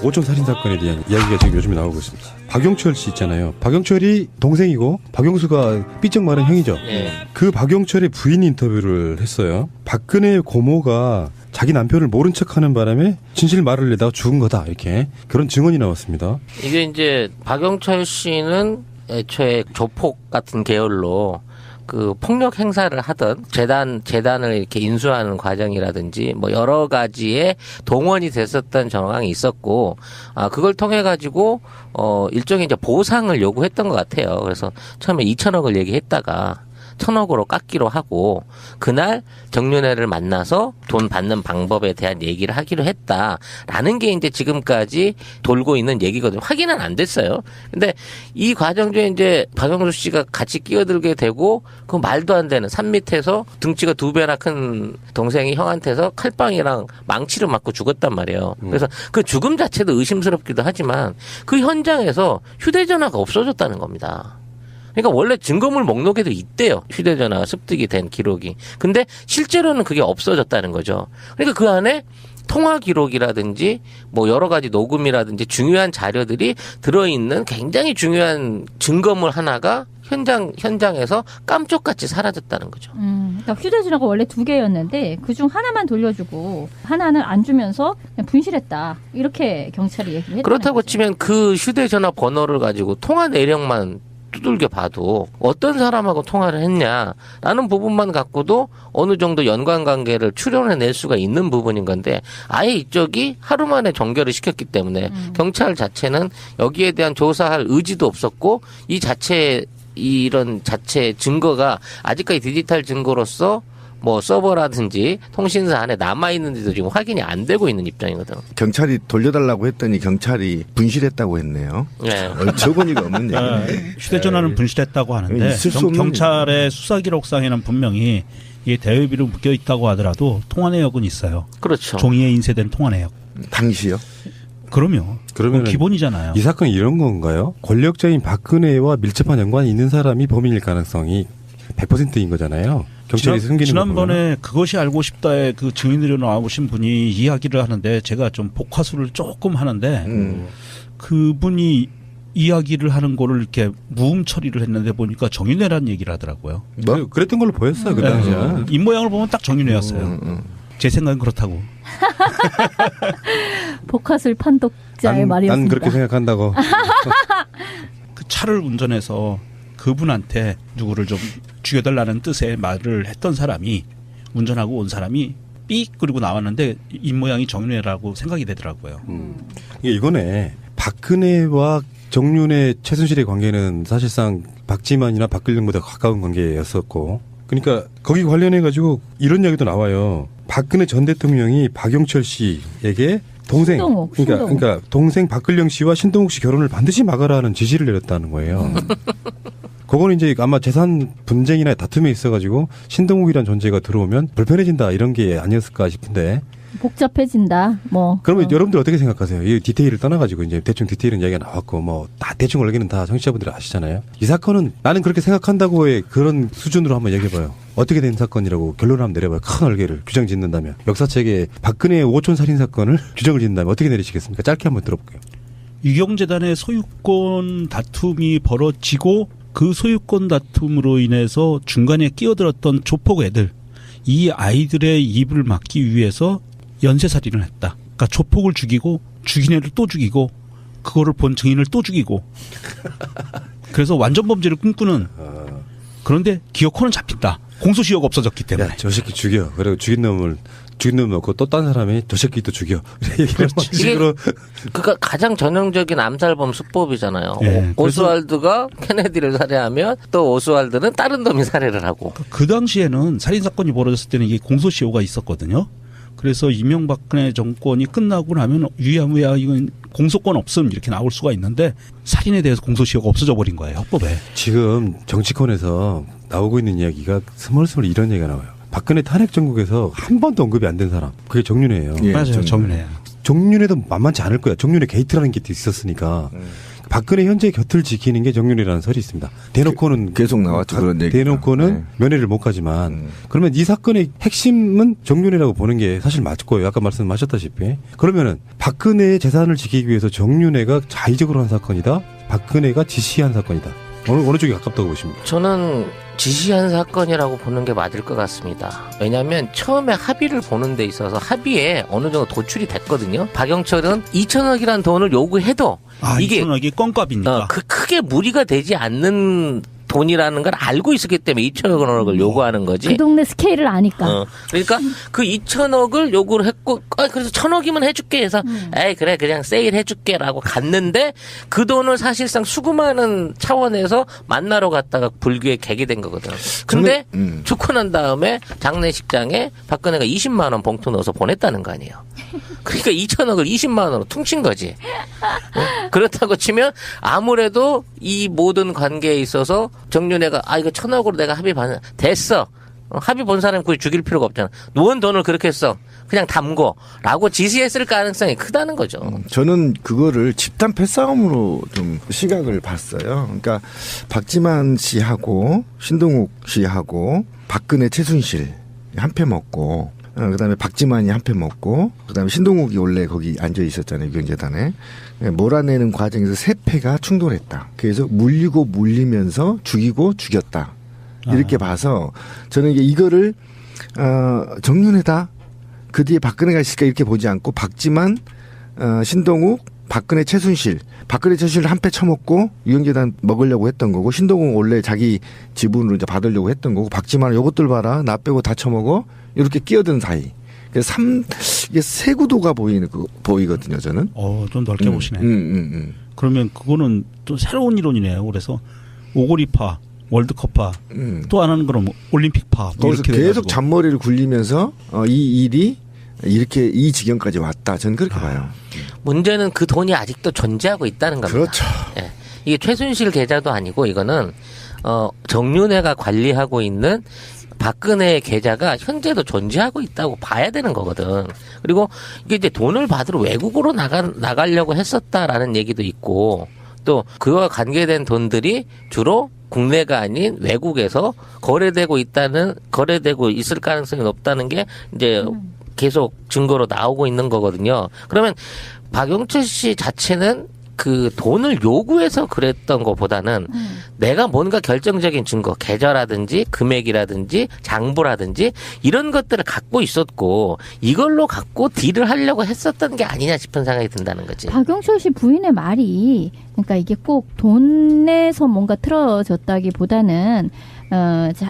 5촌 살인 사건에 대한 이야기가 지금 요즘에 나오고 있습니다. 박용철 씨 있잖아요. 박용철이 동생이고 박용수가 삐쩍 마른 형이죠. 그 박용철의 부인 인터뷰를 했어요. 박근혜 고모가 자기 남편을 모른 척하는 바람에 진실 말을 내다가 죽은 거다, 이렇게 그런 증언이 나왔습니다. 이게 이제 박용철 씨는 애초에 조폭 같은 계열로 그 폭력 행사를 하던 재단을 이렇게 인수하는 과정이라든지 뭐 여러 가지의 동원이 됐었던 정황이 있었고, 그걸 통해 가지고 일종의 이제 보상을 요구했던 것 같아요. 그래서 처음에 2천억을 얘기했다가 1,000억으로 깎기로 하고, 그날 정윤회를 만나서 돈 받는 방법에 대한 얘기를 하기로 했다라는 게 이제 지금까지 돌고 있는 얘기거든요. 확인은 안 됐어요. 근데 이 과정 중에 이제 박영수 씨가 같이 끼어들게 되고, 그 말도 안 되는 산 밑에서 등치가 2배나 큰 동생이 형한테서 칼빵이랑 망치를 맞고 죽었단 말이에요. 그래서 그 죽음 자체도 의심스럽기도 하지만 그 현장에서 휴대전화가 없어졌다는 겁니다. 그러니까 원래 증거물 목록에도 있대요. 휴대전화가 습득이 된 기록이. 근데 실제로는 그게 없어졌다는 거죠. 그러니까 그 안에 통화 기록이라든지 뭐 여러 가지 녹음이라든지 중요한 자료들이 들어있는 굉장히 중요한 증거물 하나가 현장에서 깜짝같이 사라졌다는 거죠. 그러니까 휴대전화가 원래 2개였는데 그중 하나만 돌려주고 하나는 안 주면서 그냥 분실했다. 이렇게 경찰이 얘기를 했다는 그렇다고 거죠. 치면 그 휴대전화 번호를 가지고 통화 내력만 두들겨 봐도 어떤 사람하고 통화를 했냐라는 부분만 갖고도 어느 정도 연관관계를 추론해낼 수가 있는 부분인 건데, 아예 이쪽이 하루 만에 종결을 시켰기 때문에 경찰 자체는 여기에 대한 조사할 의지도 없었고, 이런 자체 증거가 아직까지 디지털 증거로서 뭐 서버라든지 통신사 안에 남아있는지도 지금 확인이 안 되고 있는 입장이거든. 경찰이 돌려달라고 했더니 경찰이 분실했다고 했네요. 네. 어처구니가 없는 얘기네. 휴대전화는 분실했다고 하는데 경찰의 수사 기록상에는 분명히 이 대여비로 묶여 있다고 하더라도 통화 내역은 있어요. 그렇죠. 종이에 인쇄된 통화 내역. 당시요? 그럼요. 그러면 기본이잖아요. 이 사건이 이런 건가요? 권력자인 박근혜와 밀접한 연관이 있는 사람이 범인일 가능성이 100%인 거잖아요. 경찰이 숨기는 지난번에 그것이 알고 싶다에 그 증인으로 나오신 분이 이야기를 하는데 제가 좀 복화술을 조금 하는데 그분이 이야기를 하는 거를 이렇게 무음 처리를 했는데 보니까 정윤회라는 얘기를 하더라고요. 뭐? 그랬던 걸로 보였어요. 그 당시에. 입모양을 보면 딱 정윤회였어요. 제 생각은 그렇다고. 복화술 판독자의 말이었습니다. 난 그렇게 생각한다고. 그 차를 운전해서 그분한테 누구를 좀 죽여달라는 뜻의 말을 했던 사람이, 운전하고 온 사람이 삑 그리고 나왔는데 입모양이 정윤회라고 생각이 되더라고요. 이거네. 박근혜와 정윤회, 최순실의 관계는 사실상 박지만이나 박근영보다 가까운 관계였었고, 그러니까 거기 관련해가지고 이런 이야기도 나와요. 박근혜 전 대통령이 박용철 씨에게 동생, 그러니까 동생 박근영 씨와 신동욱 씨 결혼을 반드시 막아라는 지시를 내렸다는 거예요. 그거는 이제 아마 재산 분쟁이나 다툼에 있어가지고 신동욱이라는 존재가 들어오면 불편해진다, 이런 게 아니었을까 싶은데. 복잡해진다. 뭐. 그러면 여러분들 어떻게 생각하세요? 이 디테일을 떠나가지고 이제 대충 디테일은 이야기가 나왔고 뭐 다 대충 얼기는 다 청취자분들이 아시잖아요. 이 사건은 나는 그렇게 생각한다고의 그런 수준으로 한번 얘기해봐요. 어떻게 된 사건이라고 결론을 한번 내려봐요. 큰 얼개를 규정 짓는다면. 역사책에 박근혜의 5촌 살인 사건을 규정을 짓는다면 어떻게 내리시겠습니까? 짧게 한번 들어볼게요. 유경재단의 소유권 다툼이 벌어지고 그 소유권 다툼으로 인해서 중간에 끼어들었던 조폭 애들, 이 아이들의 입을 막기 위해서 연쇄살인을 했다. 그러니까 조폭을 죽이고 죽인 애를 또 죽이고 그거를 본 증인을 또 죽이고, 그래서 완전 범죄를 꿈꾸는. 그런데 기어코는 잡힌다. 공소시효가 없어졌기 때문에. 야, 저 새끼 죽여. 그리고 죽인 놈 넣고 또 딴 사람이 저 새끼 또 죽여. 얘기를 식으로. 그러니까 가장 전형적인 암살범 수법이잖아요. 네, 오스왈드가 케네디를 살해하면 또 오스왈드는 다른 놈이 살해를 하고. 그 당시에는 살인사건이 벌어졌을 때는 이게 공소시효가 있었거든요. 그래서 이명박근혜 정권이 끝나고 나면 유야무야 이건 공소권 없음 이렇게 나올 수가 있는데, 살인에 대해서 공소시효가 없어져 버린 거예요, 헌법에. 지금 정치권에서 나오고 있는 이야기가 스멀스멀 이런 얘기가 나와요. 박근혜 탄핵 정국에서 한 번도 언급이 안 된 사람, 그게 정윤회예요. 예, 맞아요, 정윤회. 정윤회도 만만치 않을 거야. 정윤회 게이트라는 게 있었으니까. 박근혜 현재 곁을 지키는 게 정윤회라는 설이 있습니다. 대놓고는 계속 나왔죠, 그런 얘기가. 대놓고는 네. 면회를 못 가지만 그러면 이 사건의 핵심은 정윤회라고 보는 게 사실 맞을 거예요. 아까 말씀하셨다시피. 그러면은 박근혜의 재산을 지키기 위해서 정윤회가 자의적으로 한 사건이다. 박근혜가 지시한 사건이다. 어느 쪽이 가깝다고 보십니까? 저는 지시한 사건이라고 보는 게 맞을 것 같습니다. 왜냐하면 처음에 합의를 보는 데 있어서 합의에 어느 정도 도출이 됐거든요. 박영철은 2천억이란 돈을 요구해도 이게 2천억이 껌값이니까. 크게 무리가 되지 않는 돈이라는 걸 알고 있었기 때문에 2천억을 요구하는 거지. 그 동네 스케일을 아니까. 그러니까 그 2천억을 요구를 했고, 그래서 1,000억이면 해줄게 해서, 에이, 그래, 그냥 세일 해줄게라고 갔는데, 그 돈을 사실상 수금하는 차원에서 만나러 갔다가 불교에 개기된 거거든. 근데 죽고 난 다음에 장례식장에 박근혜가 20만 원 봉투 넣어서 보냈다는 거 아니에요. 그러니까 2천억을 20만 원으로 퉁친 거지. 그렇다고 치면 아무래도 이 모든 관계에 있어서 정윤회가 이거 1,000억으로 내가 합의 반 됐어. 합의 본 사람 굳이 죽일 필요가 없잖아. 누군 돈을 그렇게 써. 그냥 담고라고 지시했을 가능성이 크다는 거죠. 저는 그거를 집단 패싸움으로 좀 시각을 봤어요. 그러니까 박지만 씨하고 신동욱 씨하고 박근혜 최순실 한 패 먹고 그다음에 박지만이 한 패 먹고 그다음에 신동욱이 원래 거기 앉아 있었잖아요. 유경재단에. 몰아내는 과정에서 세 패가 충돌했다. 그래서 물리면서 죽이고 죽였다. 이렇게 봐서 저는 이거를 정윤회다. 그 뒤에 박근혜가 있을까 이렇게 보지 않고 박지만, 신동욱, 박근혜 최순실 한 패 쳐먹고 유경재단 먹으려고 했던 거고 신동욱 원래 자기 지분으로 이제 받으려고 했던 거고 박지만은 요것들 봐라 나 빼고 다 쳐먹어 이렇게 끼어든 사이. 그래서 이게 세 구도가 보이거든요 저는. 좀 넓게 보시네. 그러면 그거는 또 새로운 이론이네요. 그래서 오고리파, 월드컵파, 또 안 하는 거는 올림픽파. 거기서 이렇게 계속 돼가지고. 잔머리를 굴리면서 이 일이 이렇게 이 지경까지 왔다. 저는 그렇게 봐요. 문제는 그 돈이 아직도 존재하고 있다는 겁니다. 그렇죠. 예. 이게 최순실 계좌도 아니고 이거는 정윤회가 관리하고 있는 박근혜의 계좌가 현재도 존재하고 있다고 봐야 되는 거거든. 그리고 이게 이제 돈을 받으러 외국으로 나가려고 했었다라는 얘기도 있고 또 그와 관계된 돈들이 주로 국내가 아닌 외국에서 거래되고 있을 가능성이 높다는 게 이제 계속 증거로 나오고 있는 거거든요. 그러면 박영철 씨 자체는 그 돈을 요구해서 그랬던 것보다는 내가 뭔가 결정적인 증거, 계좌라든지 금액이라든지 장부라든지 이런 것들을 갖고 있었고 이걸로 갖고 딜을 하려고 했었던 게 아니냐 싶은 생각이 든다는 거지. 박영철 씨 부인의 말이 그러니까 이게 꼭 돈에서 뭔가 틀어졌다기보다는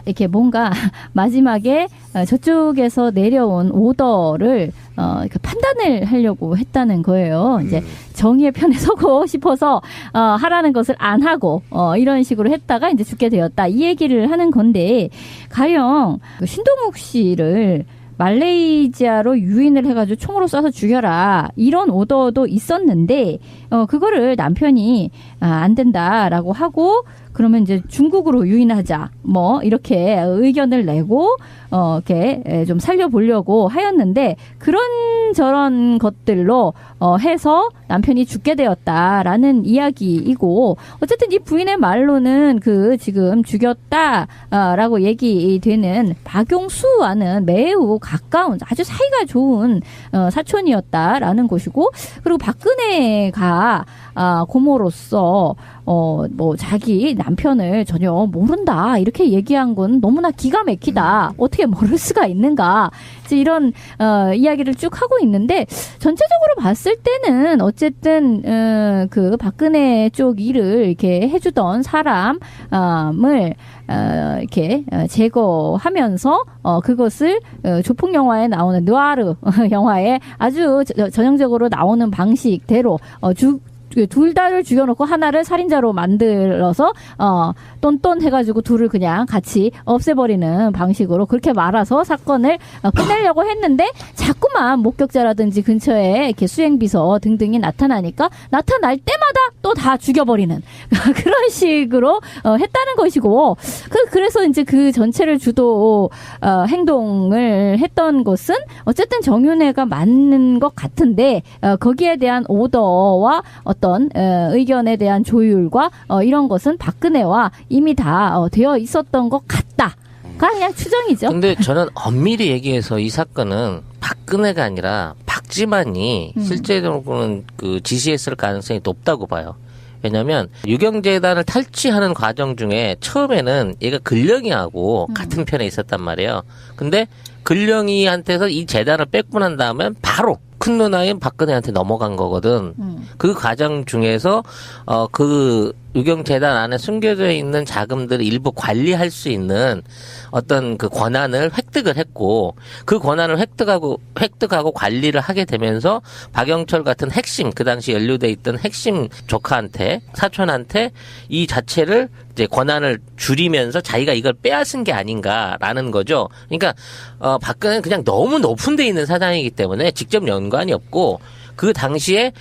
이렇게 뭔가 마지막에 저쪽에서 내려온 오더를 이렇게 판단을 하려고 했다는 거예요. 이제 정의의 편에 서고 싶어서 하라는 것을 안 하고 이런 식으로 했다가 이제 죽게 되었다. 이 얘기를 하는 건데 가령 신동욱 씨를 말레이시아로 유인을 해가지고 총으로 쏴서 죽여라 이런 오더도 있었는데 그거를 남편이 안 된다라고 하고 그러면 이제 중국으로 유인하자 뭐 이렇게 의견을 내고 이렇게 좀 살려보려고 하였는데 그런 저런 것들로 해서 남편이 죽게 되었다라는 이야기이고 어쨌든 이 부인의 말로는 그 지금 죽였다라고 얘기되는 박용수와는 매우 가까운 아주 사이가 좋은 사촌이었다라는 것이고 그리고 박근혜가 고모로서 뭐 자기 남편을 전혀 모른다 이렇게 얘기한 건 너무나 기가 막히다. 어떻게 모를 수가 있는가. 이런 이야기를 쭉 하고 있는데 전체적으로 봤을 때는 어쨌든 그 박근혜 쪽 일을 이렇게 해주던 사람을 이렇게 제거하면서 그것을 조폭 영화에 나오는 느와르 영화에 아주 전형적으로 나오는 방식대로 둘 다를 죽여놓고 하나를 살인자로 만들어서 똔똔 해가지고 둘을 그냥 같이 없애버리는 방식으로 그렇게 말아서 사건을 끝내려고 했는데 자꾸만 목격자라든지 근처에 이렇게 수행비서 등등이 나타나니까 나타날 때마다 또 다 죽여버리는 그런 식으로 했다는 것이고 그래서 이제 그 전체를 주도 행동을 했던 것은 어쨌든 정윤회가 맞는 것 같은데 거기에 대한 오더와 어떤 의견에 대한 조율과 이런 것은 박근혜와 이미 다 되어 있었던 것 같다. 그냥 추정이죠. 근데 저는 엄밀히 얘기해서 이 사건은 박근혜가 아니라 박지만이 실제로는 그 지시했을 가능성이 높다고 봐요. 왜냐하면 유경재단을 탈취하는 과정 중에 처음에는 얘가 근령이하고 같은 편에 있었단 말이에요. 근데 근령이한테서 이 재단을 뺏고 난 다음에 바로 큰 누나인 박근혜한테 넘어간 거거든. 그 과정 중에서 그 유경재단 안에 숨겨져 있는 자금들을 일부 관리할 수 있는 어떤 그 권한을 획득을 했고 그 권한을 획득하고 관리를 하게 되면서 박영철 같은 핵심 그 당시 연루돼 있던 핵심 조카한테 사촌한테 이 자체를 이제 권한을 줄이면서 자기가 이걸 빼앗은 게 아닌가라는 거죠. 그러니까 박근혜는 그냥 너무 높은 데 있는 사장이기 때문에 직접 연관이 없고 그 당시에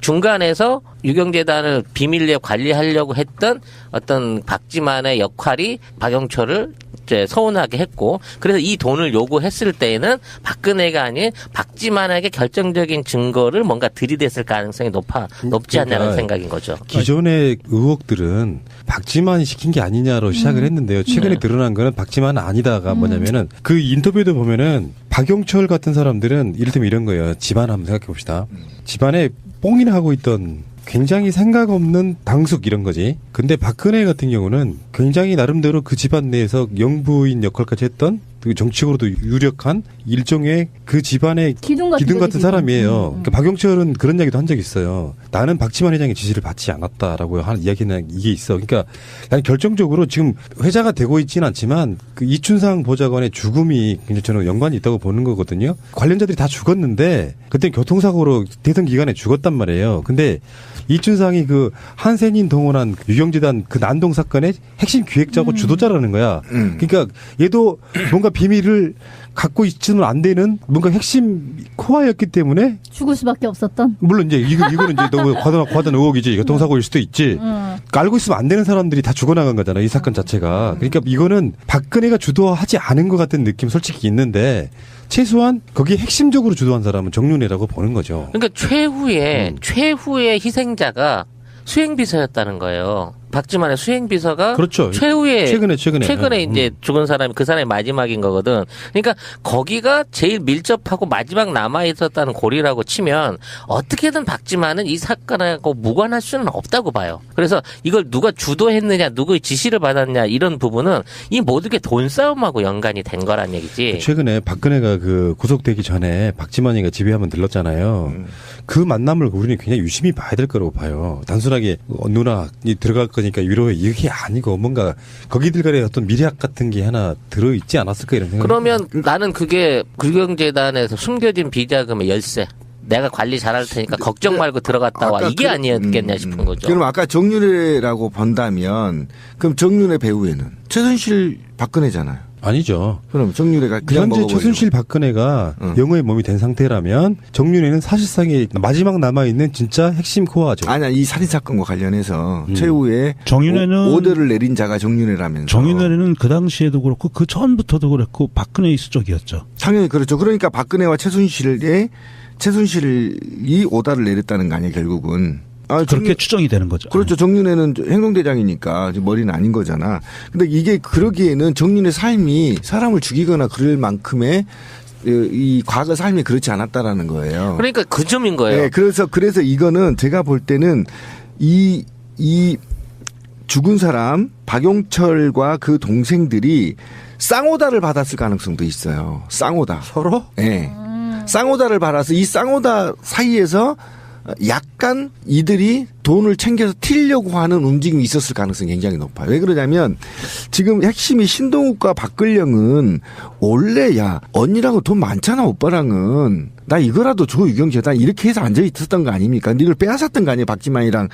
중간에서 유경재단을 비밀리에 관리하려고 했던 어떤 박지만의 역할이 박영철을 이제 서운하게 했고 그래서 이 돈을 요구했을 때에는 박근혜가 아닌 박지만에게 결정적인 증거를 뭔가 들이댔을 가능성이 높지 않냐는 생각인 거죠. 기존의 의혹들은 박지만이 시킨 게 아니냐로 시작을 했는데요. 최근에 드러난 거는 박지만은 아니다가 뭐냐면은 그 인터뷰도 보면은 박영철 같은 사람들은 이를테면 이런 거예요. 집안 한번 생각해 봅시다. 집안에 뽕이나 하고 있던 굉장히 생각 없는 당숙 이런 거지. 근데 박근혜 같은 경우는 굉장히 나름대로 그 집안 내에서 영부인 역할까지 했던 그 정치적으로도 유력한 일종의 그 집안의 기둥 같은 사람이에요. 그러니까 박영철은 그런 이야기도 한 적이 있어요. 나는 박지만 회장의 지시를 받지 않았다라고 하는 이야기는 이게 있어. 그러니까 나는 결정적으로 지금 회자가 되고 있지는 않지만 그 이춘상 보좌관의 죽음이 굉장히 저는 연관이 있다고 보는 거거든요. 관련자들이 다 죽었는데 그때 교통사고로 대선 기간에 죽었단 말이에요. 근데 이춘상이 그 한센인 동원한 유경재단 그 난동 사건의 핵심 기획자고 주도자라는 거야. 그러니까 얘도 뭔가 비밀을 갖고 있지는 안 되는 뭔가 핵심 코어였기 때문에 죽을 수밖에 없었던. 물론 이제 이거는 이제 너무 과도한 의혹이지. 교통사고일 수도 있지. 알고 있으면 안 되는 사람들이 다 죽어나간 거잖아. 이 사건 자체가. 그러니까 이거는 박근혜가 주도하지 않은 것 같은 느낌 솔직히 있는데 최소한 거기에 핵심적으로 주도한 사람은 정윤회라고 보는 거죠. 그러니까 최후의 희생자가 수행비서였다는 거예요. 박지만의 수행비서가 그렇죠. 최근에 이제 죽은 사람이 그 사람이 마지막인 거거든. 그러니까 거기가 제일 밀접하고 마지막 남아 있었다는 고리라고 치면 어떻게든 박지만은 이 사건하고 무관할 수는 없다고 봐요. 그래서 이걸 누가 주도했느냐, 누구의 지시를 받았냐 이런 부분은 이 모든 게 돈 싸움하고 연관이 된 거란 얘기지. 최근에 박근혜가 그 구속되기 전에 박지만이가 집에 한번 들렀잖아요. 그 만남을 우리는 굉장히 유심히 봐야 될 거라고 봐요. 단순하게 누나이 들어갈 거니까 위로해 이게 아니고 뭔가 거기들간의 어떤 미래학 같은 게 하나 들어있지 않았을까 이런 생각이. 그러면 나는 그게 유경재단에서 숨겨진 비자금의 열쇠. 내가 관리 잘할 테니까 걱정 말고 들어갔다 와. 이게 아니었겠냐 싶은 거죠. 그럼 아까 정윤회라고 본다면 그럼 정윤회 배후에는 최순실 박근혜잖아요. 아니죠. 그럼 정윤회가 그냥 현재 최순실 박근혜가 영어의 몸이 된 상태라면 정윤회는 사실상의 마지막 남아있는 진짜 핵심 코어죠. 아니야. 이 살인사건과 관련해서 최후에 정윤회는 오더를 내린 자가 정윤회라면서. 정윤회는 그 당시에도 그렇고 그 전부터도 그랬고 박근혜 수적이었죠. 당연히 그렇죠. 그러니까 박근혜와 최순실이 오더를 내렸다는 거 아니에요 결국은. 그렇게 추정이 되는 거죠. 그렇죠. 정윤회는 행동대장이니까 머리는 아닌 거잖아. 근데 이게 그러기에는 정윤회 삶이 사람을 죽이거나 그럴 만큼의 이 과거 삶이 그렇지 않았다라는 거예요. 그러니까 그 점인 거예요. 네, 그래서 이거는 제가 볼 때는 이 죽은 사람 박용철과 그 동생들이 쌍오다를 받았을 가능성도 있어요. 쌍오다. 서로? 네. 쌍오다를 받아서 이 쌍오다 사이에서 약간 이들이 돈을 챙겨서 튀려고 하는 움직임이 있었을 가능성이 굉장히 높아요. 왜 그러냐면 지금 핵심이 신동욱과 박근령은 원래 언니랑은 돈 많잖아 오빠랑은. 나 이거라도 줘 유경재단 이렇게 해서 앉아 있었던 거 아닙니까? 니를 빼앗았던 거 아니에요? 박지만이랑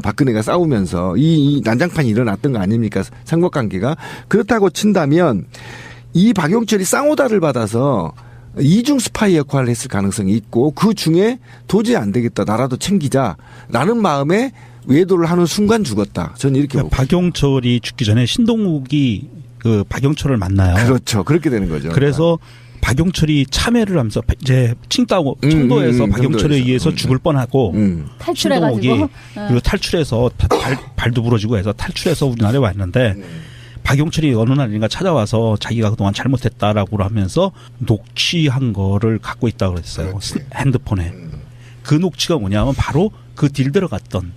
박근혜가 싸우면서 이 난장판이 일어났던 거 아닙니까? 삼각관계가 그렇다고 친다면 이 박용철이 쌍오다를 받아서 이중 스파이 역할을 했을 가능성이 있고 그 중에 도저히 안 되겠다 나라도 챙기자라는 마음에 외도를 하는 순간 죽었다. 저는 이렇게 보고. 박용철이 죽기 전에 신동욱이 그 박용철을 만나요. 그렇죠. 그렇게 되는 거죠. 그래서 박용철이 참회를 하면서 이제 청도에서 박용철에 청도에서. 의해서 죽을 뻔하고 탈출해가지고 신동욱이 그리고 탈출해서 발도 부러지고 해서 탈출해서 우리나라에 왔는데 박용철이 어느 날인가 찾아와서 자기가 그동안 잘못했다라고 하면서 녹취한 거를 갖고 있다고 그랬어요. 그렇지. 핸드폰에. 그 녹취가 뭐냐면 바로 그 딜 들어갔던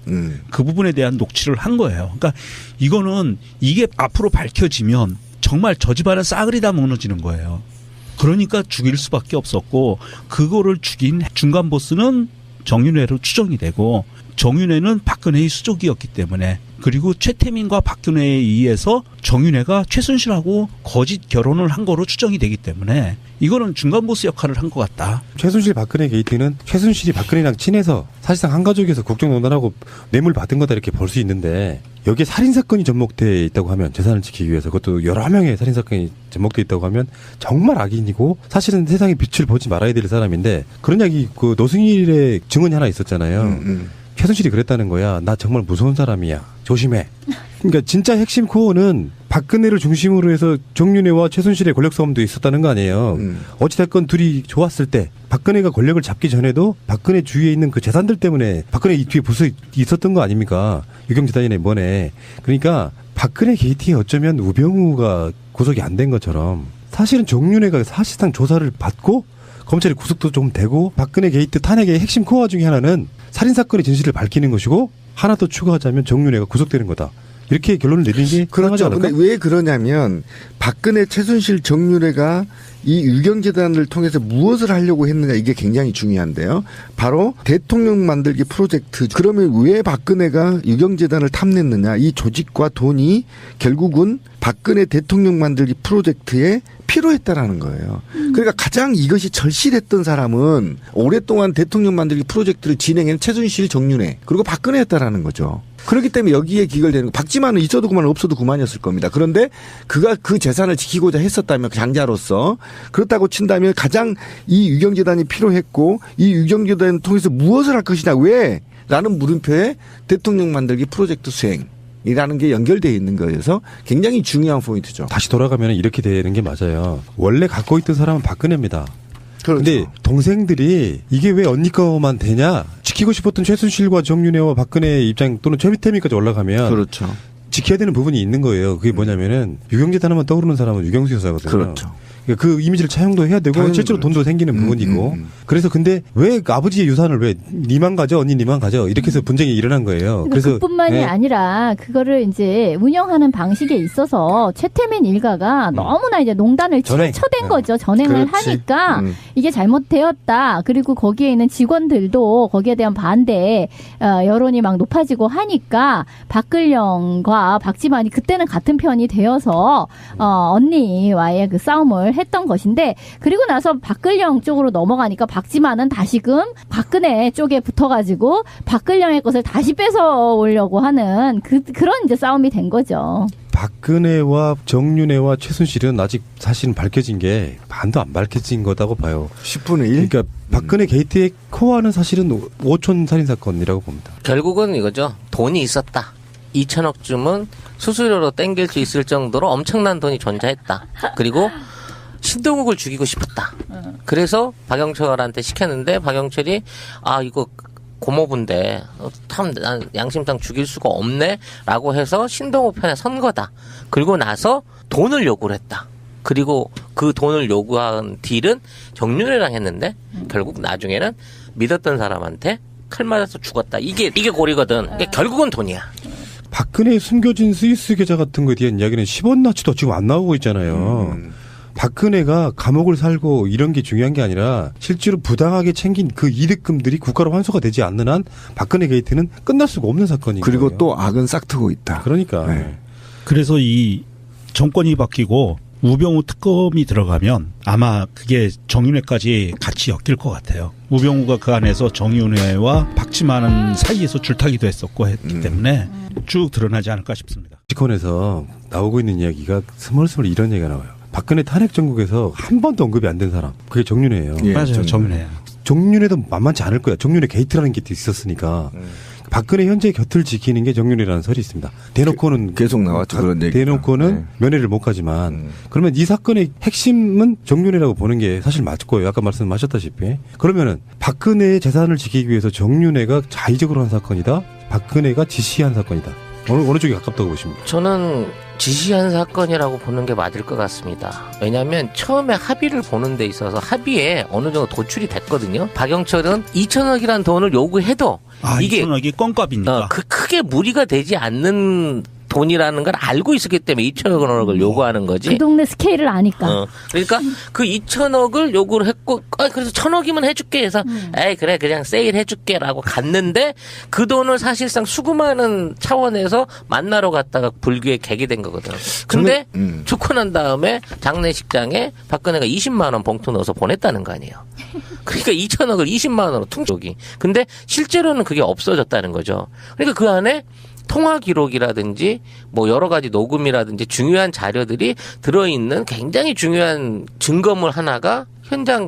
그 부분에 대한 녹취를 한 거예요. 그러니까 이거는 이게 앞으로 밝혀지면 정말 저 집안은 싸그리 다 무너지는 거예요. 그러니까 죽일 수밖에 없었고 그거를 죽인 중간 보스는 정윤회로 추정이 되고 정윤회는 박근혜의 수족이었기 때문에 그리고 최태민과 박근혜에 의해서 정윤회가 최순실하고 거짓 결혼을 한 거로 추정이 되기 때문에 이거는 중간 보스 역할을 한 것 같다. 최순실 박근혜 게이트는 최순실이 박근혜랑 친해서 사실상 한 가족에서 국정농단하고 뇌물 받은 거다 이렇게 볼 수 있는데 여기에 살인사건이 접목돼 있다고 하면 재산을 지키기 위해서 그것도 여러 명의 살인사건이 접목돼 있다고 하면 정말 악인이고 사실은 세상의 빛을 보지 말아야 될 사람인데 그런 이야기 그 노승일의 증언이 하나 있었잖아요. 최순실이 그랬다는 거야. 나 정말 무서운 사람이야. 조심해. 그러니까 진짜 핵심 코어는 박근혜를 중심으로 해서 정윤회와 최순실의 권력 싸움도 있었다는 거 아니에요. 어찌됐건 둘이 좋았을 때 박근혜가 권력을 잡기 전에도 박근혜 주위에 있는 그 재산들 때문에 박근혜 이 뒤에 부서 있었던 거 아닙니까? 유경재단이네 뭐네. 그러니까 박근혜 게이트에 어쩌면 우병우가 구속이 안 된 것처럼 사실은 정윤회가 사실상 조사를 받고 검찰이 구속도 좀 되고 박근혜 게이트 탄핵의 핵심 코어 중에 하나는 살인사건의 진실을 밝히는 것이고 하나 더 추가하자면 정윤회가 구속되는 거다. 이렇게 결론을 내리는 게 가능하지 그렇죠. 않을까? 근데 왜 그러냐면 박근혜, 최순실, 정윤회가 이 유경재단을 통해서 무엇을 하려고 했느냐 이게 굉장히 중요한데요. 바로 대통령 만들기 프로젝트. 그러면 왜 박근혜가 유경재단을 탐냈느냐. 이 조직과 돈이 결국은 박근혜 대통령 만들기 프로젝트에 필요했다라는 거예요. 그러니까 가장 이것이 절실했던 사람은 오랫동안 대통령 만들기 프로젝트를 진행한 최순실, 정윤회 그리고 박근혜였다라는 거죠. 그렇기 때문에 여기에 기결되는 거. 박지만은 있어도 그만 없어도 그만이었을 겁니다. 그런데 그가 그 재산을 지키고자 했었다면 장자로서 그렇다고 친다면 가장 이 유경재단이 필요했고 이 유경재단을 통해서 무엇을 할 것이냐 왜? 라는 물음표에 대통령 만들기 프로젝트 수행이라는 게 연결되어 있는 거여서 굉장히 중요한 포인트죠. 다시 돌아가면 이렇게 되는 게 맞아요. 원래 갖고 있던 사람은 박근혜입니다. 그렇죠. 근데 동생들이 이게 왜 언니 거만 되냐? 지키고 싶었던 최순실과 정윤회와 박근혜의 입장 또는 최태민까지 올라가면 그렇죠. 지켜야 되는 부분이 있는 거예요. 그게 뭐냐면은 유경재단 하면 떠오르는 사람은 유경수 여사거든요. 그렇죠. 그러니까 그 이미지를 차용도 해야 되고 당연히 실제로 그렇죠. 돈도 생기는 부분이고 그래서 근데 왜 아버지의 유산을 왜 니만 가져 언니 니만 가져 이렇게 해서 분쟁이 일어난 거예요. 그래서 그뿐만이 네. 아니라 그거를 이제 운영하는 방식에 있어서 최태민 일가가 너무나 이제 농단을 전행. 쳐댄 거죠. 전행을 그렇지. 하니까 이게 잘못되었다. 그리고 거기에 있는 직원들도 거기에 대한 반대 여론이 막 높아지고 하니까 박근령과 박지만이 그때는 같은 편이 되어서 언니와의 그 싸움을 했던 것인데 그리고 나서 박근령 쪽으로 넘어가니까 박지만은 다시금 박근혜 쪽에 붙어가지고 박근령의 것을 다시 뺏어오려고 하는 그런 이제 싸움이 된 거죠. 박근혜와 정윤회와 최순실은 아직 사실은 밝혀진 게 반도 안 밝혀진 거다고 봐요. 10분의 1? 그러니까 박근혜 게이트의 코어는 사실은 5촌 살인 사건이라고 봅니다. 결국은 이거죠. 돈이 있었다. 2천억쯤은 수수료로 땡길 수 있을 정도로 엄청난 돈이 존재했다. 그리고 신동욱을 죽이고 싶었다. 그래서 박영철한테 시켰는데 박영철이 이거 고모부인데 참 난 양심상 죽일 수가 없네라고 해서 신동욱 편에 선 거다. 그리고 나서 돈을 요구를 했다. 그리고 그 돈을 요구한 딜은 정윤회랑 했는데 결국 나중에는 믿었던 사람한테 칼 맞아서 죽었다. 이게 고리거든. 그러니까 결국은 돈이야. 박근혜의 숨겨진 스위스 계좌 같은 거에 대한 이야기는 10원 나치도 지금 안 나오고 있잖아요. 박근혜가 감옥을 살고 이런 게 중요한 게 아니라 실제로 부당하게 챙긴 그 이득금들이 국가로 환수가 되지 않는 한 박근혜 게이트는 끝날 수가 없는 사건인 그리고 거예요. 또 악은 싹트고 있다. 그러니까 네. 그래서 이 정권이 바뀌고 우병우 특검이 들어가면 아마 그게 정윤회까지 같이 엮일 것 같아요. 우병우가 그 안에서 정윤회와 박지만 사이에서 줄타기도 했었고 했기 때문에 쭉 드러나지 않을까 싶습니다. 정치권에서 나오고 있는 이야기가 스멀스멀 이런 얘기가 나와요. 박근혜 탄핵 정국에서 한 번도 언급이 안 된 사람. 그게 정윤회예요. 예, 맞아요. 정윤회. 정윤회도 만만치 않을 거야. 정윤회 게이트라는 게 있었으니까. 박근혜 현재 곁을 지키는 게 정윤회라는 설이 있습니다. 대놓고는 계속 나왔죠, 그런 얘기가. 대놓고는 네. 면회를 못 가지만 그러면 이 사건의 핵심은 정윤회라고 보는 게 사실 맞을 거예요. 아까 말씀하셨다시피. 그러면은 박근혜의 재산을 지키기 위해서 정윤회가 자의적으로 한 사건이다. 박근혜가 지시한 사건이다. 어느 쪽이 가깝다고 보십니까? 저는 지시한 사건이라고 보는 게 맞을 것 같습니다. 왜냐하면 처음에 합의를 보는 데 있어서 합의에 어느 정도 도출이 됐거든요. 박영철은 2천억이라는 돈을 요구해도 이게 2천억이 껌값이니까. 크게 무리가 되지 않는 돈이라는 걸 알고 있었기 때문에 2천억을 요구하는 거지. 그 동네 스케일을 아니까. 그러니까 그 2천억을 요구를 했고, 그래서 1,000억이면 해줄게 해서, 에이, 그래, 그냥 세일 해줄게라고 갔는데, 그 돈을 사실상 수금하는 차원에서 만나러 갔다가 불교에 개기된 거거든. 근데, 죽고 난 다음에 장례식장에 박근혜가 20만원 봉투 넣어서 보냈다는 거 아니에요. 그러니까 2천억을 20만원으로 퉁쳐기. 근데 실제로는 그게 없어졌다는 거죠. 그러니까 그 안에 통화 기록이라든지 뭐 여러 가지 녹음이라든지 중요한 자료들이 들어있는 굉장히 중요한 증거물 하나가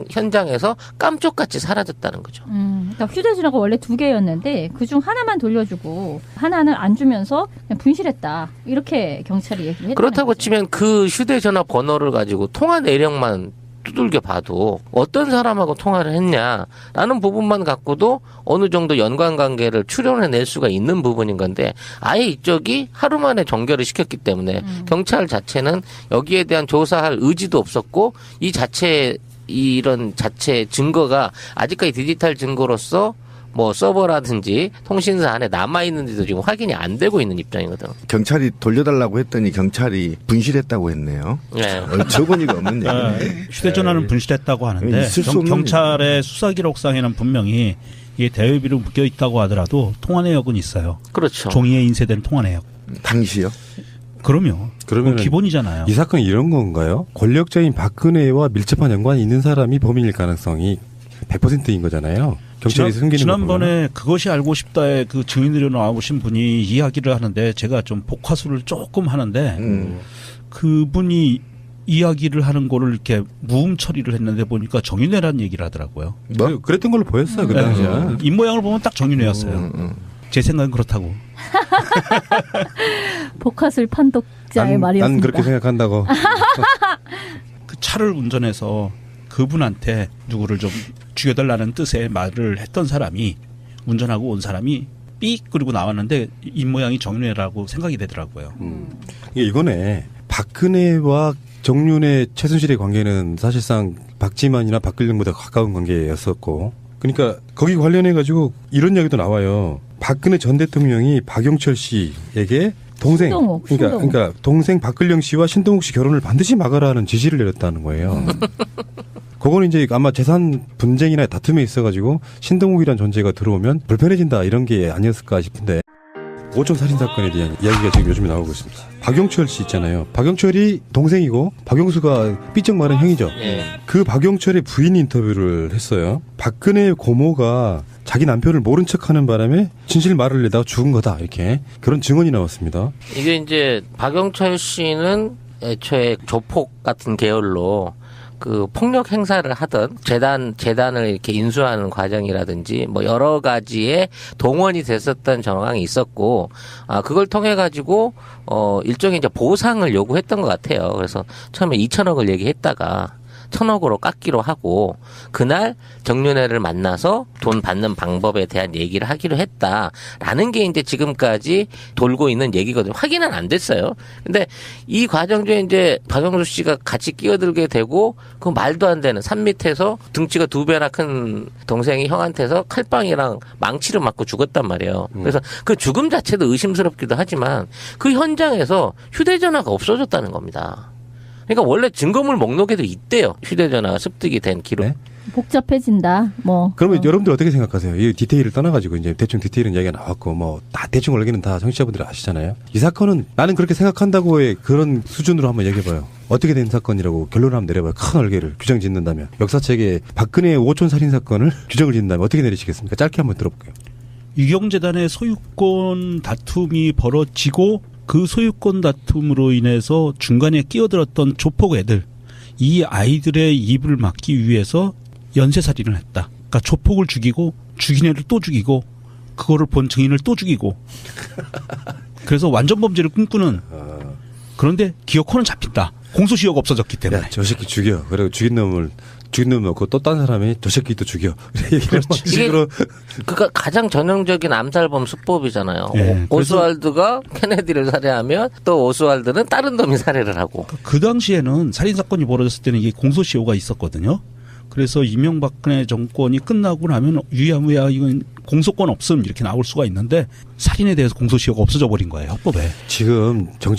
현장에서 깜쪽같이 사라졌다는 거죠. 그러니까 휴대전화가 원래 2개였는데 그중 하나만 돌려주고 하나는 안 주면서 그냥 분실했다. 이렇게 경찰이 얘기를 했다는 그렇다고 거죠. 치면 그 휴대전화 번호를 가지고 통화 내역만 두들겨 봐도 어떤 사람하고 통화를 했냐라는 부분만 갖고도 어느 정도 연관관계를 추론해낼 수가 있는 부분인 건데 아예 이쪽이 하루 만에 종결을 시켰기 때문에 경찰 자체는 여기에 대한 조사할 의지도 없었고 이런 자체 증거가 아직까지 디지털 증거로서 뭐 서버라든지 통신사 안에 남아있는지도 지금 확인이 안 되고 있는 입장이거든. 경찰이 돌려달라고 했더니 경찰이 분실했다고 했네요. 네. 어처구니가 없는 얘기네. 휴대전화는 분실했다고 하는데 있을 수 없는 경찰의 수사기록상에는 분명히 이게 대여비로 묶여 있다고 하더라도 통화 내역은 있어요. 그렇죠. 종이에 인쇄된 통화 내역. 당시요? 그럼요. 그러면은 기본이잖아요. 이 사건이 이런 건가요? 권력자인 박근혜와 밀접한 연관이 있는 사람이 범인일 가능성이 100%인 거잖아요. 경찰이 숨기는 지난번에 그것이 알고 싶다에 그 증인으로 나오신 분이 이야기를 하는데 제가 좀 복화술을 조금 하는데 그분이 이야기를 하는 거를 이렇게 무음 처리를 했는데 보니까 정윤회라는 얘기를 하더라고요. 뭐? 그랬던 걸로 보였어요. 그 당시에. 입 모양을 보면 딱 정윤회였어요. 제 생각은 그렇다고. 복화술 판독자의 말이었습니다. 난 그렇게 생각한다고. 그 차를 운전해서 그분한테 누구를 좀 죽여달라는 뜻의 말을 했던 사람이 운전하고 온 사람이 삑 그리고 나왔는데 입 모양이 정윤회라고 생각이 되더라고요. 이번에 박근혜와 정윤회 최순실의 관계는 사실상 박지만이나 박근령보다 가까운 관계였었고 그러니까 거기 관련해 가지고 이런 이야기도 나와요. 박근혜 전 대통령이 박영철 씨에게 동생 신동욱. 그러니까 동생 박근령 씨와 신동욱 씨 결혼을 반드시 막으라는 지시를 내렸다는 거예요. 그거는 이제 아마 재산 분쟁이나 다툼에 있어가지고 신동욱이란 존재가 들어오면 불편해진다 이런 게 아니었을까 싶은데 5점 살인 사건에 대한 이야기가 지금 요즘에 나오고 있습니다. 박영철 씨 있잖아요. 박영철이 동생이고 박영수가 삐쩍 마른 형이죠. 예. 그 박영철의 부인 인터뷰를 했어요. 박근혜 고모가 자기 남편을 모른 척하는 바람에 진실 말을 내다가 죽은 거다 이렇게 그런 증언이 나왔습니다. 이게 이제 박영철 씨는 애초에 조폭 같은 계열로 그 폭력 행사를 하던 재단을 이렇게 인수하는 과정이라든지 뭐 여러 가지의 동원이 됐었던 정황이 있었고 그걸 통해 가지고 일종의 이제 보상을 요구했던 것 같아요. 그래서 처음에 2천억을 얘기했다가 1,000억으로 깎기로 하고 그날 정윤회를 만나서 돈 받는 방법에 대한 얘기를 하기로 했다라는 게 이제 지금까지 돌고 있는 얘기거든요. 확인은 안 됐어요. 근데 이 과정 중에 이제 박영수 씨가 같이 끼어들게 되고 그 말도 안 되는 산 밑에서 등치가 2배나 큰 동생이 형한테서 칼빵이랑 망치를 맞고 죽었단 말이에요. 그래서 그 죽음 자체도 의심스럽기도 하지만 그 현장에서 휴대전화가 없어졌다는 겁니다. 그러니까 원래 증거물 목록에도 있대요. 휴대전화 습득이 된 기록. 네? 복잡해진다. 뭐. 그러면 여러분들 어떻게 생각하세요? 이 디테일을 떠나가지고 이제 대충 디테일은 이야기가 나왔고 뭐 다 대충 원래는 다 청취자분들이 아시잖아요. 이 사건은 나는 그렇게 생각한다고의 그런 수준으로 한번 얘기해봐요. 어떻게 된 사건이라고 결론을 한번 내려봐요. 큰 얼개를 규정 짓는다면 역사책에 박근혜의 5촌 살인 사건을 규정을 짓는다면 어떻게 내리시겠습니까? 짧게 한번 들어볼게요. 유경재단의 소유권 다툼이 벌어지고 그 소유권 다툼으로 인해서 중간에 끼어들었던 조폭 애들, 이 아이들의 입을 막기 위해서 연쇄살인을 했다. 그러니까 조폭을 죽이고 죽인 애를 또 죽이고 그거를 본 증인을 또 죽이고 그래서 완전 범죄를 꿈꾸는. 그런데 기어코는 잡힌다. 공소시효가 없어졌기 때문에. 야, 저 새끼 죽여. 그리고 죽인 놈 넣고 또 딴 사람이 저 새끼 또 죽여. 얘기를 막 식으로. 그러니까 가장 전형적인 암살범 수법이잖아요. 네, 오스왈드가 케네디를 살해하면 또 오스왈드는 다른 놈이 살해를 하고. 그 당시에는 살인 사건이 벌어졌을 때는 이게 공소시효가 있었거든요. 그래서 이명박근혜 정권이 끝나고 나면 유야무야 이건 공소권 없음 이렇게 나올 수가 있는데 살인에 대해서 공소시효가 없어져 버린 거예요, 헌법에. 지금 정치